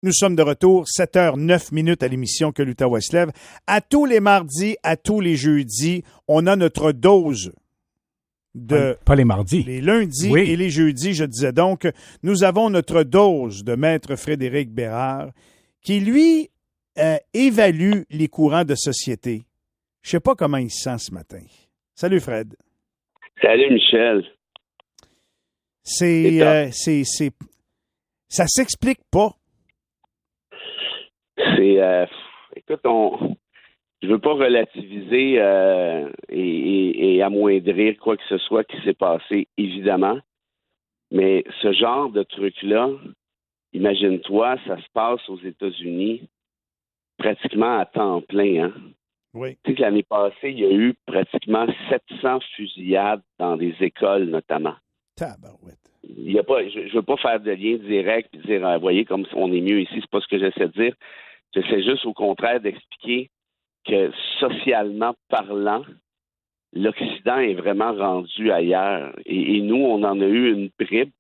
Nous sommes de retour, 7h09 à l'émission Que l'Outaouais se lève. À tous les mardis, à tous les jeudis, on a notre dose de... Pas les mardis. Les lundis Oui. et les jeudis, je disais donc, nous avons notre dose de Maître Frédéric Bérard qui, lui, évalue les courants de société. Je sais pas comment il se sent ce matin. Salut, Fred. Salut, Michel. Ça s'explique pas. Écoute, je veux pas relativiser et amoindrir quoi que ce soit qui s'est passé, évidemment. Mais ce genre de truc-là, imagine-toi, ça se passe aux États-Unis pratiquement à temps plein, hein? Oui. Tu sais que l'année passée, il y a eu pratiquement 700 fusillades dans des écoles, notamment. Tabarouette. Il y a pas, je veux pas faire de lien direct et dire, voyez, comme on est mieux ici, c'est pas ce que j'essaie de dire. J'essaie juste, au contraire, d'expliquer que socialement parlant, l'Occident est vraiment rendu ailleurs. Et nous, on en a eu une bribe.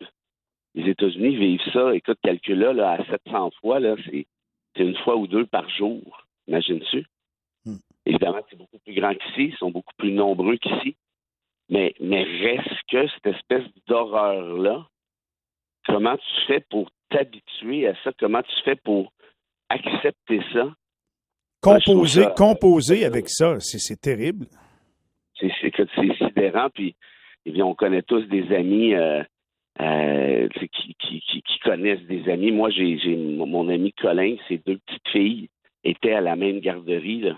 Les États-Unis vivent ça. Écoute, calcul là, à 700 fois, là, c'est une fois ou deux par jour. Imagines-tu? Évidemment, c'est beaucoup plus grand qu'ici. Ils sont beaucoup plus nombreux qu'ici. Mais reste que cette espèce d'horreur-là, comment tu fais pour t'habituer à ça? Comment tu fais pour accepter ça? Composer avec ça, c'est terrible. C'est sidérant. Puis, eh bien, on connaît tous des amis qui connaissent des amis. Moi, j'ai mon ami Colin, ses deux petites filles étaient à la même garderie, là.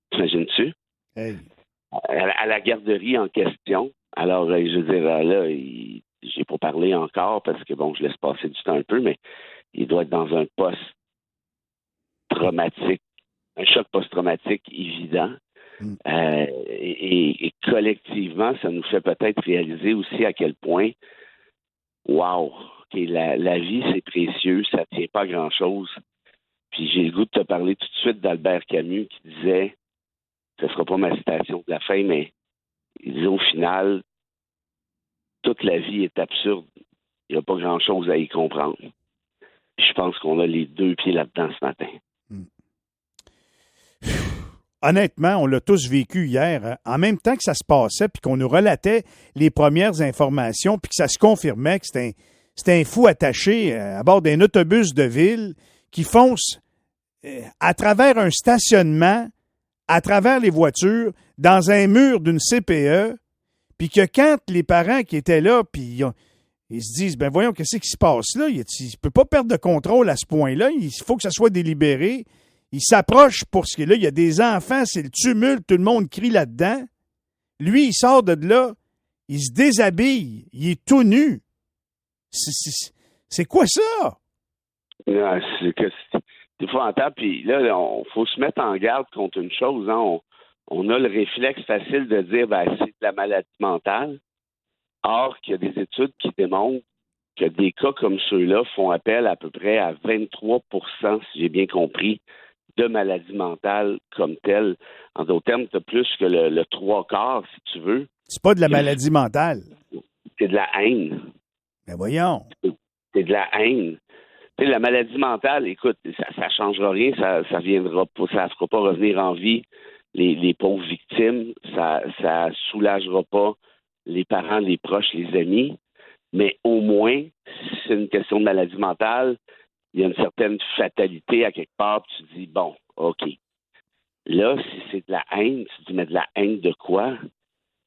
T'imagines-tu? Hey. À la garderie en question. Alors, je veux dire, là, j'ai pas parlé encore parce que, bon, je laisse passer du temps un peu, mais il doit être dans un post-traumatique, un choc post-traumatique évident. Et collectivement, ça nous fait peut-être réaliser aussi à quel point, wow, la vie, c'est précieux, ça ne tient pas à grand-chose. Puis j'ai le goût de te parler tout de suite d'Albert Camus qui disait, ce ne sera pas ma citation de la fin, mais il disait au final, toute la vie est absurde. Il n'y a pas grand-chose à y comprendre. Puis je pense qu'on a les deux pieds là-dedans ce matin. Honnêtement, on l'a tous vécu hier. Hein? En même temps que ça se passait, puis qu'on nous relatait les premières informations, puis que ça se confirmait que c'était un fou attaché à bord d'un autobus de ville qui fonce à travers un stationnement, à travers les voitures, dans un mur d'une CPE, puis que quand les parents qui étaient là, puis ils se disent, ben voyons, qu'est-ce qui se passe là? Il ne peut pas perdre de contrôle à ce point-là, il faut que ça soit délibéré. Il s'approche pour ce qui est là, il y a des enfants, c'est le tumulte, tout le monde crie là-dedans. Lui, il sort de là, il se déshabille, il est tout nu. C'est quoi ça? C'est épouvantable. Puis là, il faut se mettre en garde contre une chose. Hein. On a le réflexe facile de dire c'est de la maladie mentale. Or, qu'il y a des études qui démontrent que des cas comme ceux-là font appel à peu près à 23 %, si j'ai bien compris, de maladie mentale comme telle. En d'autres termes, tu as plus que le trois quarts, si tu veux. C'est pas de la maladie mentale. C'est de la haine. Mais voyons. C'est de la haine. Tu sais, la maladie mentale, écoute, ça changera rien, ça viendra pas, ça fera pas revenir en vie les pauvres victimes, ça soulagera pas les parents, les proches, les amis, mais au moins, si c'est une question de maladie mentale, il y a une certaine fatalité à quelque part, puis tu dis, bon, OK. Là, si c'est de la haine, tu dis, mais de la haine de quoi?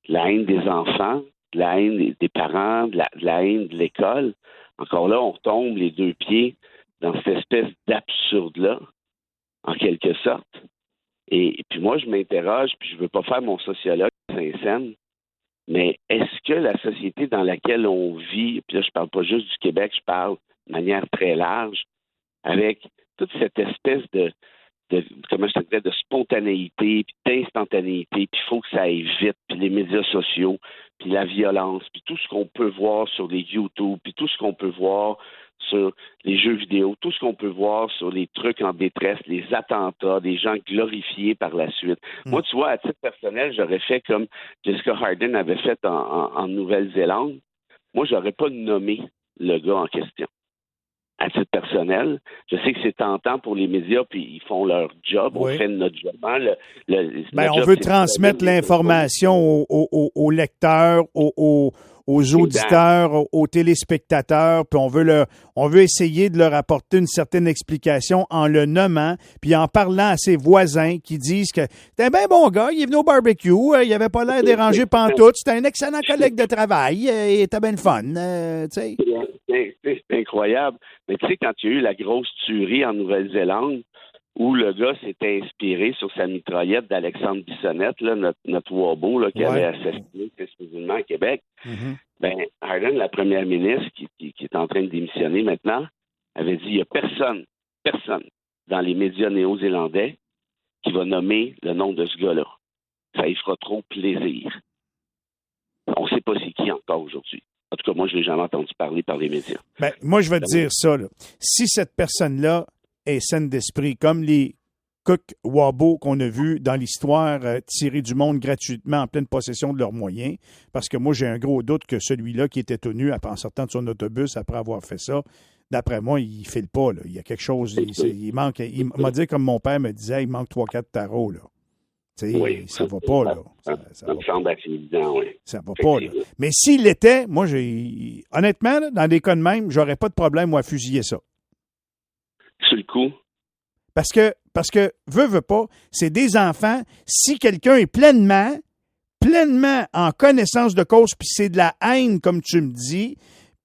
De la haine des enfants, de la haine des parents, de la haine de l'école. Encore là, on retombe les deux pieds dans cette espèce d'absurde-là, en quelque sorte. Et puis moi, je m'interroge, puis je veux pas faire mon sociologue Saint-Saëns, mais est-ce que la société dans laquelle on vit, puis là, je parle pas juste du Québec, je parle de manière très large, avec toute cette espèce de comment je te dirais, de spontanéité, puis d'instantanéité, puis il faut que ça aille vite, puis les médias sociaux, puis la violence, puis tout ce qu'on peut voir sur les YouTube, puis tout ce qu'on peut voir sur les jeux vidéo, tout ce qu'on peut voir sur les trucs en détresse, les attentats, des gens glorifiés par la suite. Moi, tu vois, à titre personnel, j'aurais fait comme Jessica Harden avait fait en Nouvelle-Zélande. Moi, j'aurais pas nommé le gars en question. à titre personnel. Je sais que c'est tentant pour les médias, puis ils font leur job, on fait notre job. Hein. On veut transmettre l'information aux lecteurs, aux auditeurs, aux téléspectateurs, puis on veut essayer de leur apporter une certaine explication en le nommant, puis en parlant à ses voisins qui disent que c'était un bien bon gars, il est venu au barbecue, il avait pas l'air dérangé pantoute, c'était un excellent collègue de travail, il était bien le fun, tu sais. C'est incroyable. Mais tu sais, quand il y a eu la grosse tuerie en Nouvelle-Zélande, où le gars s'était inspiré sur sa mitraillette d'Alexandre Bissonnette, là, notre Wabo, là, qui avait assassiné 6 musulmans à Québec, ben, Ardern, la première ministre, qui est en train de démissionner maintenant, avait dit, il n'y a personne dans les médias néo-zélandais qui va nommer le nom de ce gars-là. Ça y fera trop plaisir. On ne sait pas c'est qui encore aujourd'hui. En tout cas, moi, je ne l'ai jamais entendu parler par les médias. Ben, moi, je vais te dire ça. Là. Si cette personne-là est saine d'esprit, comme les Cook Wabo qu'on a vus dans l'histoire tirer du monde gratuitement en pleine possession de leurs moyens, parce que moi, j'ai un gros doute que celui-là qui était tenu en sortant de son autobus après avoir fait ça, d'après moi, il file pas. Là. Il y a quelque chose, il manque. Il m'a dit, comme mon père me disait, il manque 3-4 tarots. Là. Oui, ça va pas, là. Ça me semble assez évident, oui. Ça va pas, là. Mais s'il l'était, moi, honnêtement, là, dans des cas de même, j'aurais pas de problème, moi, à fusiller ça. Sur le coup? Parce que, veut pas, c'est des enfants. Si quelqu'un est pleinement en connaissance de cause, puis c'est de la haine, comme tu me dis,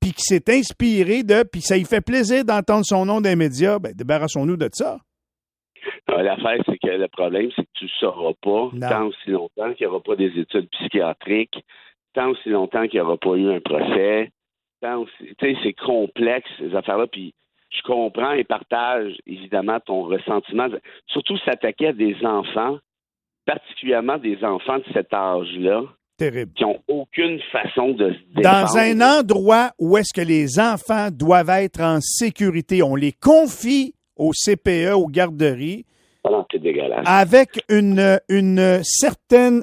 puis qui s'est inspiré puis ça lui fait plaisir d'entendre son nom dans les médias, ben débarrassons-nous de ça. L'affaire, c'est que le problème, c'est que tu ne sauras pas tant aussi longtemps qu'il n'y aura pas des études psychiatriques, tant aussi longtemps qu'il n'y aura pas eu un procès, tant aussi, tu sais, c'est complexe, ces affaires-là, puis je comprends et partage, évidemment, ton ressentiment, surtout s'attaquer à des enfants, particulièrement des enfants de cet âge-là, terrible, qui n'ont aucune façon de se défendre. Dans un endroit où est-ce que les enfants doivent être en sécurité, on les confie au CPE, aux garderies, c'est dégueulasse. Avec une certaine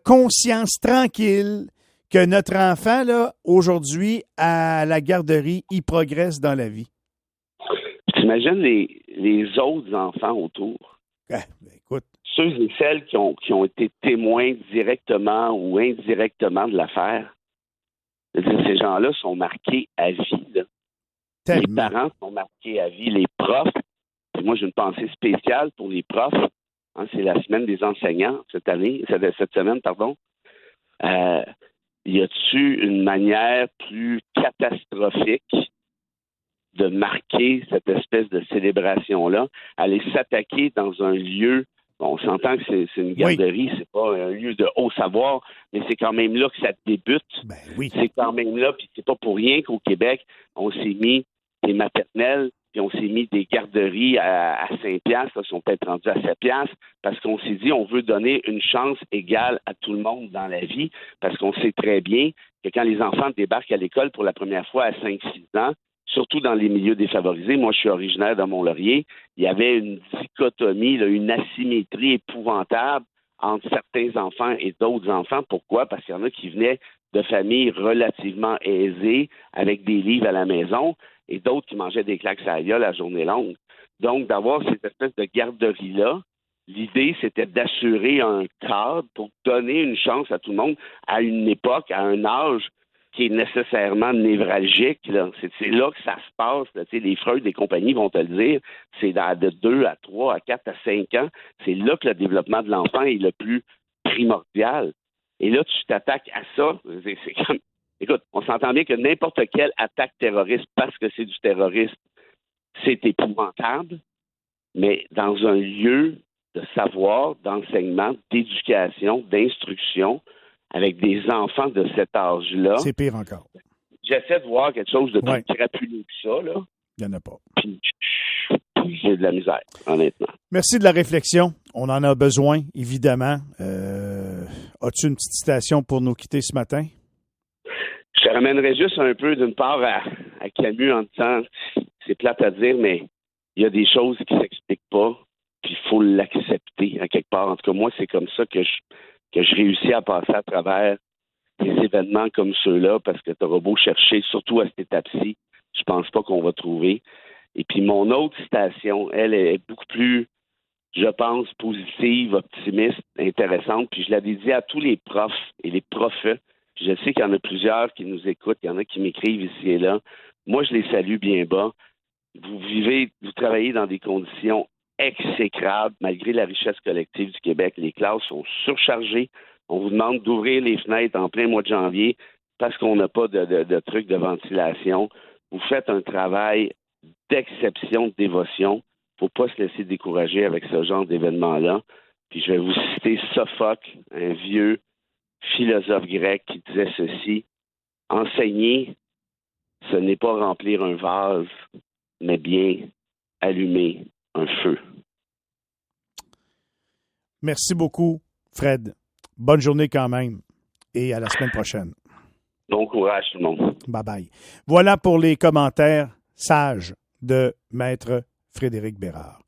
conscience tranquille que notre enfant, là, aujourd'hui, à la garderie, il progresse dans la vie. T'imagines les autres enfants autour? Écoute. Ceux et celles qui ont été témoins directement ou indirectement de l'affaire. Ces gens-là sont marqués à vie. Là. Les parents sont marqués à vie. Les profs. Puis moi, j'ai une pensée spéciale pour les profs. Hein, c'est la semaine des enseignants cette semaine, pardon. Y a-t-il une manière plus catastrophique de marquer cette espèce de célébration-là, aller s'attaquer dans un lieu, on s'entend que c'est une garderie, c'est pas un lieu de haut savoir, mais c'est quand même là que ça débute. Ben oui. C'est quand même là, puis c'est pas pour rien qu'au Québec, on s'est mis des maternelles, puis on s'est mis des garderies à 5 piastres, là, sont peut-être rendus à 7 piastres, parce qu'on s'est dit on veut donner une chance égale à tout le monde dans la vie, parce qu'on sait très bien que quand les enfants débarquent à l'école pour la première fois à 5-6 ans, surtout dans les milieux défavorisés, moi je suis originaire de Mont-Laurier, il y avait une dichotomie, là, une asymétrie épouvantable entre certains enfants et d'autres enfants. Pourquoi? Parce qu'il y en a qui venaient de familles relativement aisées, avec des livres à la maison, et d'autres qui mangeaient des claques à la gueule la journée longue. Donc, d'avoir cette espèce de garderie-là, l'idée, c'était d'assurer un cadre pour donner une chance à tout le monde à une époque, à un âge qui est nécessairement névralgique. Là. C'est là que ça se passe. Là. Les Freud des compagnies vont te le dire. C'est de 2 à 3 à 4 à 5 ans. C'est là que le développement de l'enfant est le plus primordial. Et là, tu t'attaques à ça. C'est comme... Écoute, on s'entend bien que n'importe quelle attaque terroriste, parce que c'est du terrorisme, c'est épouvantable, mais dans un lieu de savoir, d'enseignement, d'éducation, d'instruction, avec des enfants de cet âge-là. C'est pire encore. J'essaie de voir quelque chose de plus crapuleux que ça, là. Il n'y en a pas. Puis j'ai de la misère, honnêtement. Merci de la réflexion. On en a besoin, évidemment. As-tu une petite citation pour nous quitter ce matin? Je te ramènerais juste un peu, d'une part, à Camus en disant, c'est plate à dire, mais il y a des choses qui ne s'expliquent pas, puis il faut l'accepter, à quelque part. En tout cas, moi, c'est comme ça que je réussis à passer à travers des événements comme ceux-là, parce que tu auras beau chercher, surtout à cette étape-ci, je pense pas qu'on va trouver. Et puis mon autre citation, elle est beaucoup plus, je pense, positive, optimiste, intéressante. Puis je l'avais dit à tous les profs et les profs. Je sais qu'il y en a plusieurs qui nous écoutent, il y en a qui m'écrivent ici et là. Moi, je les salue bien bas. Vous travaillez dans des conditions exécrables, malgré la richesse collective du Québec. Les classes sont surchargées. On vous demande d'ouvrir les fenêtres en plein mois de janvier parce qu'on n'a pas de trucs de ventilation. Vous faites un travail d'exception, de dévotion. Il ne faut pas se laisser décourager avec ce genre d'événement-là. Puis je vais vous citer Sophocle, un vieux philosophe grec qui disait ceci: enseigner, ce n'est pas remplir un vase, mais bien allumer un feu. Merci beaucoup, Fred. Bonne journée quand même et à la semaine prochaine. Bon courage tout le monde. Bye-bye. Voilà pour les commentaires sages de Maître Frédéric Bérard.